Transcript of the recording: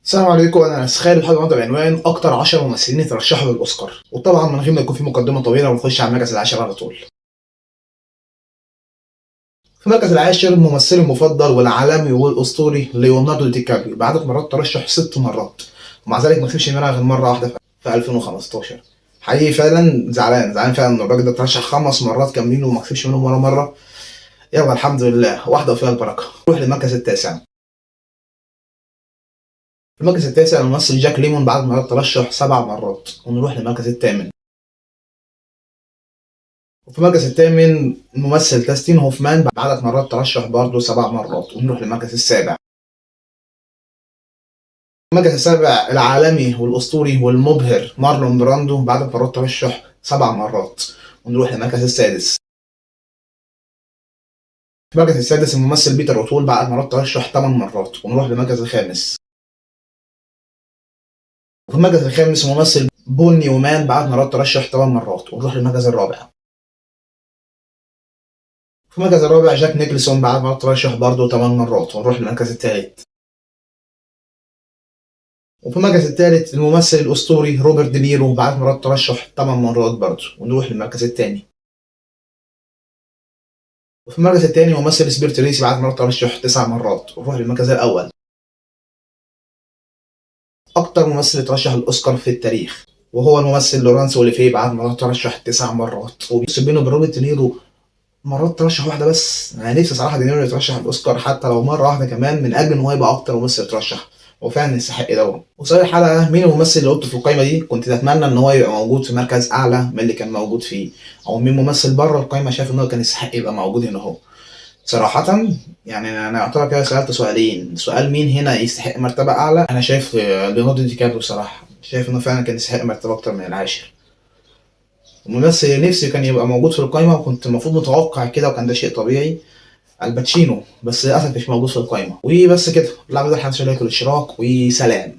السلام عليكم، انا خالد الحاج النهارده بعنوان اكتر 10 ممثلين يترشحوا للاوسكار، وطبعا من غير ما يكون في مقدمه طويله ونخش على المركز العاشر على طول. في المركز العاشر ممثلي المفضل والعالمي والاسطوري ليوناردو دي كابريو بعدد مرات ترشح 6 مرات، ومع ذلك ما كسبش منها غير مره واحده في 2015. حقيقي فعلا زعلان فعلا ان الراجل ده ترشح 5 مرات كاملين وما كسبش منهم ولا مره. يلا الحمد لله، واحده وفيها البركه. نروح للمركز التاسع. في المركز التاسع الممثل جاك ليمون بعد مرات ترشح 7 مرات. ونروح للمركز الثامن. وفي المركز الثامن الممثل داستين هوفمان بعدد مرات ترشح برضه 7 مرات. ونروح للمركز السابع. المركز السابع العالمي والأسطوري والمبهر مارلون براندو بعدد مرات ترشح 7 مرات. ونروح للمركز السادس. في المركز السادس الممثل بيتر أوتول بعدد مرات ترشح 8 مرات. ونروح للمركز الخامس. وفي المركز الخامس الممثل بول نيومان بعدد مرات ترشح 8 مرات. ونروح للمركز الرابع. في المركز الرابع جاك نيكلسون بعد ما ترشح برضه 8 مرات. ونروح للمركز الثالث. وفي المركز الثالث الممثل الأسطوري روبرت دينيرو بعد مرات ترشح 8 مرات برضه. ونروح للمركز الثاني. وفي المركز الثاني ممثل سبيرت ريسي بعد مرات ترشح 9 مرات. ونروح للمركز الأول. أكتر ممثل ترشح الأوسكار في التاريخ وهو الممثل لورانس أوليفيه بعد مرات ترشح 9 مرات. وبيفصل بينه وبين روبرت دينيرو مرات ترشح واحدة بس. انا نفسي صراحة دينيرو يترشح الاوسكار حتى لو مرة واحدة كمان، من اجل ان هو يبقى اكتر ممثل ترشح. هو فعلا يستحق ده. وسؤال الحلقة مين الممثل اللي قلته في القائمة دي كنت اتمنى ان هو يبقى موجود في مركز اعلى من اللي كان موجود فيه، او مين ممثل بره القائمة شايف ان هو كان يستحق يبقى موجود هنا اهو. صراحة يعني انا اعتبر كده سألت سؤالين. سؤال مين هنا يستحق مرتبة اعلى، انا شايف ليوناردو دي كابريو. صراحة شايف انه فعلا كان يستحق مرتبة اكتر من العاشر. الممثل اللي نفسي كان يبقى موجود في القائمة وكنت المفروض متوقع كده وكان ده شيء طبيعي، الباتشينو، بس للأسف مش موجود في القائمة. وبس كده، اللعبة ده الحمد لله، الاشتراك وسلام.